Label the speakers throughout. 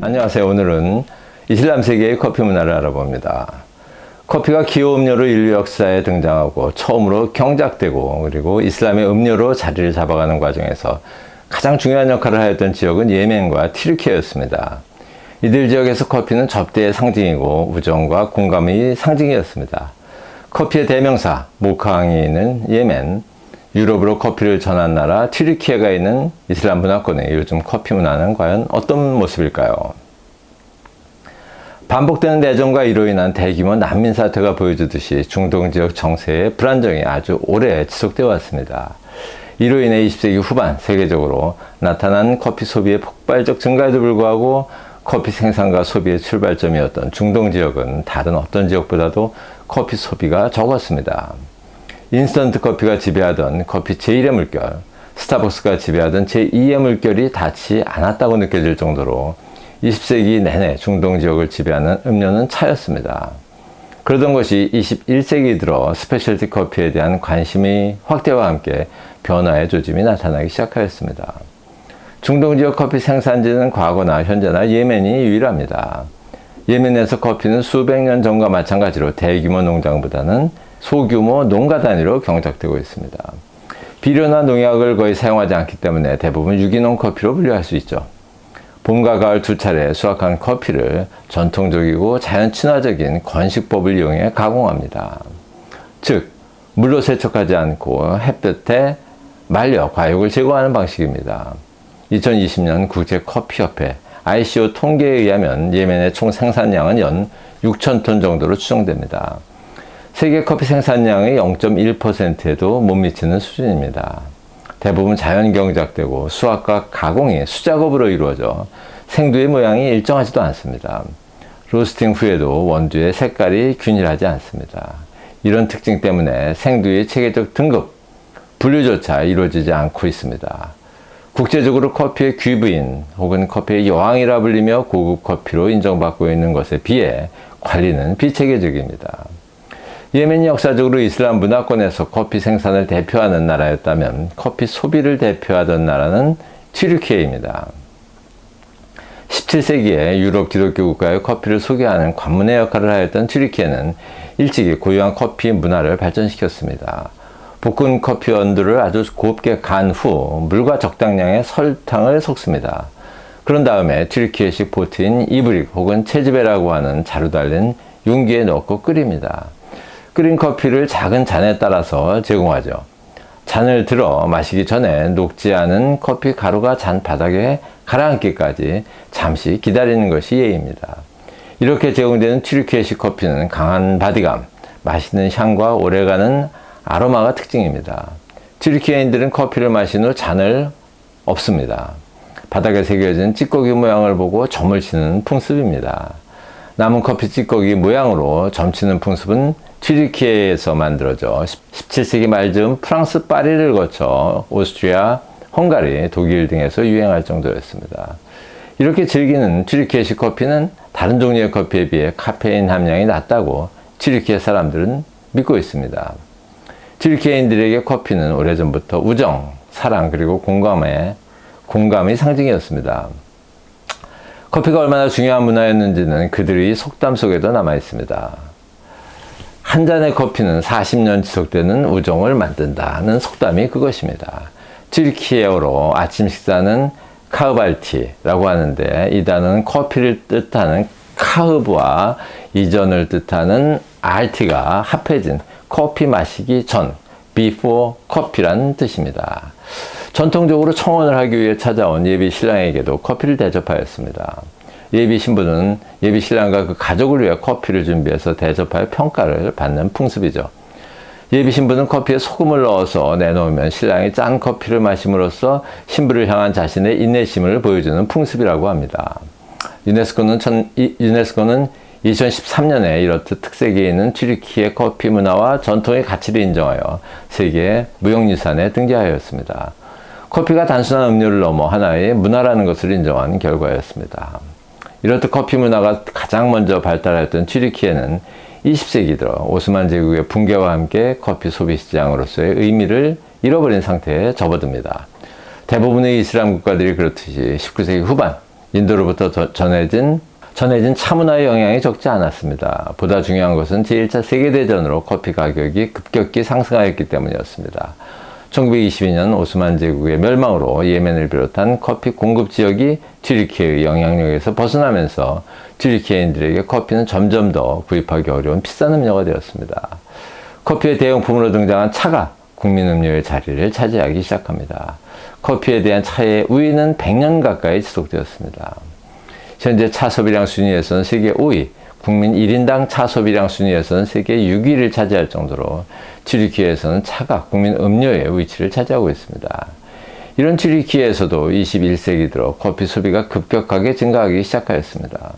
Speaker 1: 안녕하세요. 오늘은 이슬람 세계의 커피 문화를 알아봅니다. 커피가 기호 음료로 인류 역사에 등장하고 처음으로 경작되고 그리고 이슬람의 음료로 자리를 잡아가는 과정에서 가장 중요한 역할을 하였던 지역은 예멘과 튀르키예였습니다. 이들 지역에서 커피는 접대의 상징이고 우정과 공감의 상징이었습니다. 커피의 대명사 모카항이 있는 예멘, 유럽으로 커피를 전한 나라 튀르키예가 있는 이슬람 문화권의 요즘 커피 문화는 과연 어떤 모습일까요? 반복되는 내전과 이로 인한 대규모 난민 사태가 보여주듯이 중동 지역 정세의 불안정이 아주 오래 지속되어 왔습니다. 이로 인해 20세기 후반 세계적으로 나타난 커피 소비의 폭발적 증가에도 불구하고 커피 생산과 소비의 출발점이었던 중동 지역은 다른 어떤 지역보다도 커피 소비가 적었습니다. 인스턴트 커피가 지배하던 커피 제1의 물결, 스타벅스가 지배하던 제2의 물결이 닿지 않았다고 느껴질 정도로 20세기 내내 중동 지역을 지배하는 음료는 차였습니다. 그러던 것이 21세기 들어 스페셜티 커피에 대한 관심의 확대와 함께 변화의 조짐이 나타나기 시작하였습니다. 중동 지역 커피 생산지는 과거나 현재나 예멘이 유일합니다. 예멘에서 커피는 수백 년 전과 마찬가지로 대규모 농장보다는 소규모 농가 단위로 경작되고 있습니다. 비료나 농약을 거의 사용하지 않기 때문에 대부분 유기농 커피로 분류할 수 있죠. 봄과 가을 두 차례 수확한 커피를 전통적이고 자연 친화적인 건식법을 이용해 가공합니다. 즉, 물로 세척하지 않고 햇볕에 말려 과육을 제거하는 방식입니다. 2020년 국제커피협회 ICO 통계에 의하면 예멘의 총 생산량은 연 6,000톤 정도로 추정됩니다. 세계 커피 생산량의 0.1%에도 못 미치는 수준입니다. 대부분 자연 경작되고 수확과 가공이 수작업으로 이루어져 생두의 모양이 일정하지도 않습니다. 로스팅 후에도 원두의 색깔이 균일하지 않습니다. 이런 특징 때문에 생두의 체계적 등급, 분류조차 이루어지지 않고 있습니다. 국제적으로 커피의 귀부인 혹은 커피의 여왕이라 불리며 고급 커피로 인정받고 있는 것에 비해 관리는 비체계적입니다. 예멘이 역사적으로 이슬람 문화권에서 커피 생산을 대표하는 나라였다면 커피 소비를 대표하던 나라는 튀르키예입니다. 17세기에 유럽 기독교 국가의 커피를 소개하는 관문의 역할을 하였던 튀르키예는 일찍이 고유한 커피 문화를 발전시켰습니다. 볶은 커피 원두를 아주 곱게 간 후 물과 적당량의 설탕을 섞습니다. 그런 다음에 튀르키예식 포트인 이브릭 혹은 체즈베라고 하는 자루 달린 용기에 넣고 끓입니다. 끓인 커피를 작은 잔에 따라서 제공하죠. 잔을 들어 마시기 전에 녹지 않은 커피 가루가 잔 바닥에 가라앉기까지 잠시 기다리는 것이 예의입니다. 이렇게 제공되는 튀르키예식 커피는 강한 바디감, 맛있는 향과 오래가는 아로마가 특징입니다. 튀르키예인들은 커피를 마신 후 잔을 엎습니다. 바닥에 새겨진 찌꺼기 모양을 보고 점을 치는 풍습입니다. 남은 커피 찌꺼기 모양으로 점치는 풍습은 튀르키예에서 만들어져 17세기 말 즈음 프랑스 파리를 거쳐 오스트리아, 헝가리, 독일 등에서 유행할 정도였습니다. 이렇게 즐기는 튀르키예식 커피는 다른 종류의 커피에 비해 카페인 함량이 낮다고 튀르키예 사람들은 믿고 있습니다. 튀르키예인들에게 커피는 오래전부터 우정, 사랑 그리고 공감의 상징이었습니다. 커피가 얼마나 중요한 문화였는지는 그들의 속담 속에도 남아 있습니다. 한 잔의 커피는 40년 지속되는 우정을 만든다는 속담이 그것입니다. 튀르키예어로 아침 식사는 카흐발티라고 하는데 이 단어는 커피를 뜻하는 카흐브와 이전을 뜻하는 알티가 합해진 커피 마시기 전, before 커피란 뜻입니다. 전통적으로 청혼을 하기 위해 찾아온 예비 신랑에게도 커피를 대접하였습니다. 예비 신부는 예비 신랑과 그 가족을 위해 커피를 준비해서 대접하여 평가를 받는 풍습이죠. 예비 신부는 커피에 소금을 넣어서 내놓으면 신랑이 짠 커피를 마심으로써 신부를 향한 자신의 인내심을 보여주는 풍습이라고 합니다. 유네스코는 2013년에 이렇듯 특색이 있는 튀르키예 커피 문화와 전통의 가치를 인정하여 세계 무형유산에 등재하였습니다. 커피가 단순한 음료를 넘어 하나의 문화라는 것을 인정한 결과였습니다. 이렇듯 커피 문화가 가장 먼저 발달했던 튀르키예는 20세기 들어 오스만 제국의 붕괴와 함께 커피 소비 시장으로서의 의미를 잃어버린 상태에 접어듭니다. 대부분의 이슬람 국가들이 그렇듯이 19세기 후반 인도로부터 전해진 차 문화의 영향이 적지 않았습니다. 보다 중요한 것은 제1차 세계대전으로 커피 가격이 급격히 상승하였기 때문이었습니다. 1922년 오스만 제국의 멸망으로 예멘을 비롯한 커피 공급 지역이 튀르키예의 영향력에서 벗어나면서 튀르키예인들에게 커피는 점점 더 구입하기 어려운 비싼 음료가 되었습니다. 커피의 대용품으로 등장한 차가 국민 음료의 자리를 차지하기 시작합니다. 커피에 대한 차의 우위는 100년 가까이 지속되었습니다. 현재 차 소비량 순위에서는 세계 5위, 국민 1인당 차 소비량 순위에서는 세계 6위를 차지할 정도로 튀르키예에서는 차가 국민 음료의 위치를 차지하고 있습니다. 이런 튀르키예에서도 21세기 들어 커피 소비가 급격하게 증가하기 시작하였습니다.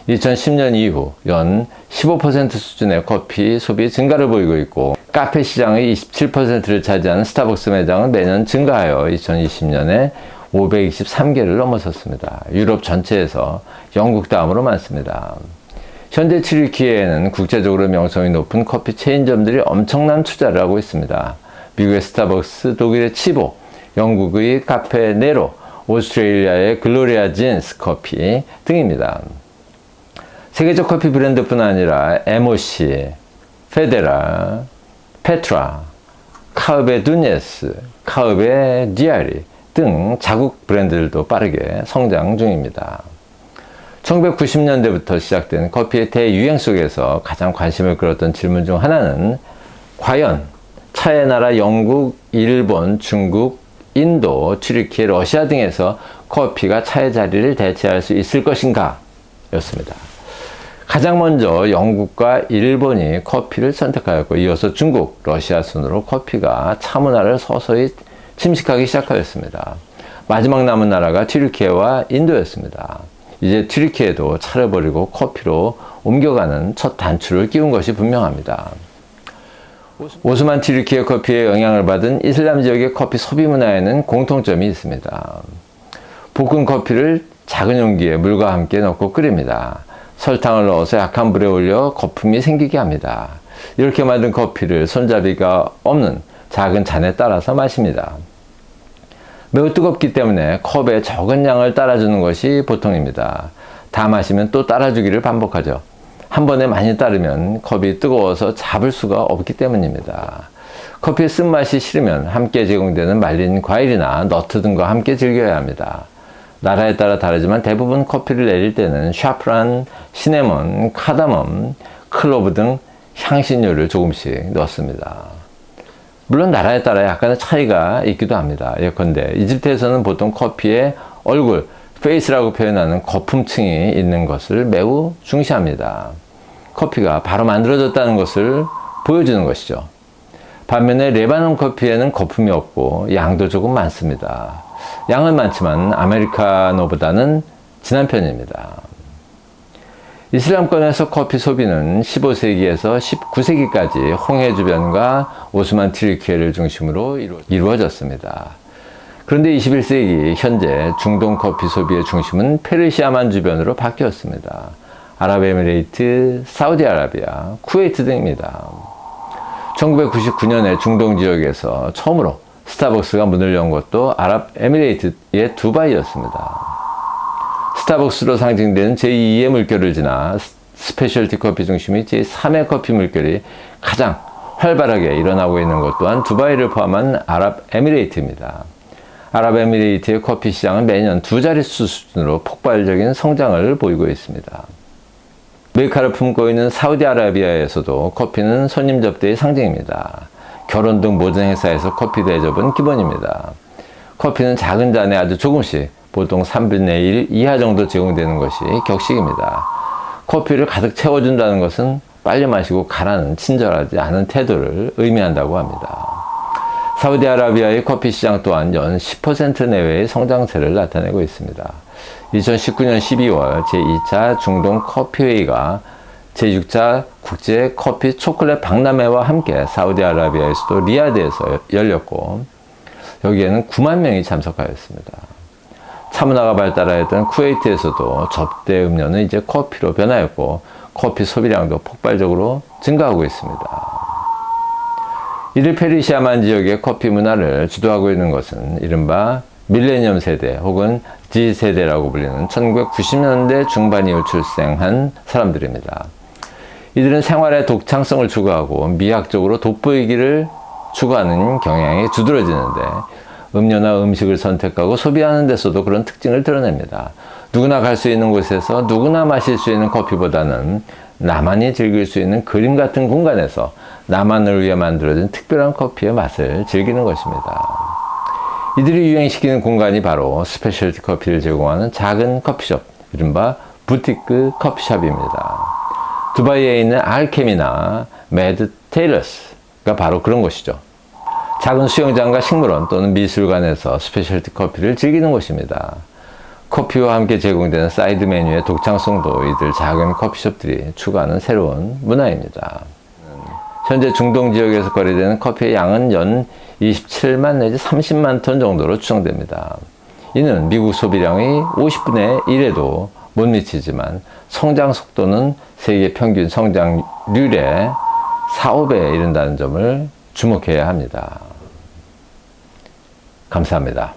Speaker 1: 2010년 이후 연 15% 수준의 커피 소비 증가를 보이고 있고, 카페 시장의 27%를 차지하는 스타벅스 매장은 매년 증가하여 2020년에 523개를 넘어섰습니다. 유럽 전체에서 영국 다음으로 많습니다. 현재 튀르키예에는 국제적으로 명성이 높은 커피 체인점들이 엄청난 투자를 하고 있습니다. 미국의 스타벅스, 독일의 치보, 영국의 카페 네로, 오스트레일리아의 글로리아 진스 커피 등입니다. 세계적 커피 브랜드뿐 아니라 MOC, 페데라, 페트라, 카읍의 두네스, 카읍의 디아리 등 자국 브랜드들도 빠르게 성장 중입니다. 1990년대부터 시작된 커피의 대유행 속에서 가장 관심을 끌었던 질문 중 하나는 과연 차의 나라 영국, 일본, 중국, 인도, 튀르키예, 러시아 등에서 커피가 차의 자리를 대체할 수 있을 것인가 였습니다. 가장 먼저 영국과 일본이 커피를 선택하였고, 이어서 중국, 러시아 순으로 커피가 차 문화를 서서히 침식하기 시작하였습니다. 마지막 남은 나라가 튀르키예와 인도였습니다. 이제 튀르키예도 차를 버리고 커피로 옮겨가는 첫 단추를 끼운 것이 분명합니다. 오스만 튀르키예 커피의 영향을 받은 이슬람 지역의 커피 소비 문화에는 공통점이 있습니다. 볶은 커피를 작은 용기에 물과 함께 넣고 끓입니다. 설탕을 넣어서 약한 불에 올려 거품이 생기게 합니다. 이렇게 만든 커피를 손잡이가 없는 작은 잔에 따라서 마십니다. 매우 뜨겁기 때문에 컵에 적은 양을 따라주는 것이 보통입니다. 다 마시면 또 따라주기를 반복하죠. 한 번에 많이 따르면 컵이 뜨거워서 잡을 수가 없기 때문입니다. 커피의 쓴맛이 싫으면 함께 제공되는 말린 과일이나 너트 등과 함께 즐겨야 합니다. 나라에 따라 다르지만 대부분 커피를 내릴 때는 샤프란, 시네몬, 카다멈, 클로브 등 향신료를 조금씩 넣습니다. 물론 나라에 따라 약간의 차이가 있기도 합니다. 예컨대 이집트에서는 보통 커피에 얼굴, 페이스라고 표현하는 거품층이 있는 것을 매우 중시합니다. 커피가 바로 만들어졌다는 것을 보여주는 것이죠. 반면에 레바논 커피에는 거품이 없고 양도 조금 많습니다. 양은 많지만 아메리카노보다는 진한 편입니다. 이슬람권에서 커피 소비는 15세기에서 19세기까지 홍해 주변과 오스만 튀르키예를 중심으로 이루어졌습니다. 그런데 21세기 현재 중동 커피 소비의 중심은 페르시아만 주변으로 바뀌었습니다. 아랍에미레이트, 사우디아라비아, 쿠웨이트 등입니다. 1999년에 중동 지역에서 처음으로 스타벅스가 문을 연 것도 아랍에미레이트의 두바이였습니다. 스타벅스로 상징되는 제2의 물결을 지나 스페셜티 커피 중심의 제3의 커피 물결이 가장 활발하게 일어나고 있는 것 또한 두바이를 포함한 아랍에미레이트입니다. 아랍에미레이트의 커피 시장은 매년 두 자릿수 수준으로 폭발적인 성장을 보이고 있습니다. 메카를 품고 있는 사우디아라비아에서도 커피는 손님 접대의 상징입니다. 결혼 등 모든 행사에서 커피 대접은 기본입니다. 커피는 작은 잔에 아주 조금씩, 보통 3분의 1 이하 정도 제공되는 것이 격식입니다. 커피를 가득 채워준다는 것은 빨리 마시고 가라는 친절하지 않은 태도를 의미한다고 합니다. 사우디아라비아의 커피 시장 또한 연 10% 내외의 성장세를 나타내고 있습니다. 2019년 12월 제2차 중동 커피회의가 제6차 국제 커피 초콜릿 박람회와 함께 사우디아라비아의 수도 리야드에서 열렸고, 여기에는 9만 명이 참석하였습니다. 차 문화가 발달하였던 쿠웨이트에서도 접대 음료는 이제 커피로 변하였고, 커피 소비량도 폭발적으로 증가하고 있습니다. 이를 페르시아만 지역의 커피 문화를 주도하고 있는 것은 이른바 밀레니엄 세대 혹은 G세대라고 불리는 1990년대 중반 이후 출생한 사람들입니다. 이들은 생활의 독창성을 추구하고 미학적으로 돋보이기를 추구하는 경향이 두드러지는데 음료나 음식을 선택하고 소비하는 데서도 그런 특징을 드러냅니다. 누구나 갈 수 있는 곳에서 누구나 마실 수 있는 커피보다는 나만이 즐길 수 있는 그림 같은 공간에서 나만을 위해 만들어진 특별한 커피의 맛을 즐기는 것입니다. 이들이 유행시키는 공간이 바로 스페셜티 커피를 제공하는 작은 커피숍, 이른바 부티크 커피숍입니다. 두바이에 있는 알케미나 매드 테일러스가 바로 그런 곳이죠. 작은 수영장과 식물원 또는 미술관에서 스페셜티 커피를 즐기는 곳입니다. 커피와 함께 제공되는 사이드 메뉴의 독창성도 이들 작은 커피숍들이 추구하는 새로운 문화입니다. 현재 중동 지역에서 거래되는 커피의 양은 연 27만 내지 30만 톤 정도로 추정됩니다. 이는 미국 소비량의 50분의 1에도 못 미치지만 성장 속도는 세계 평균 성장률의 4, 5배에 이른다는 점을 주목해야 합니다. 감사합니다.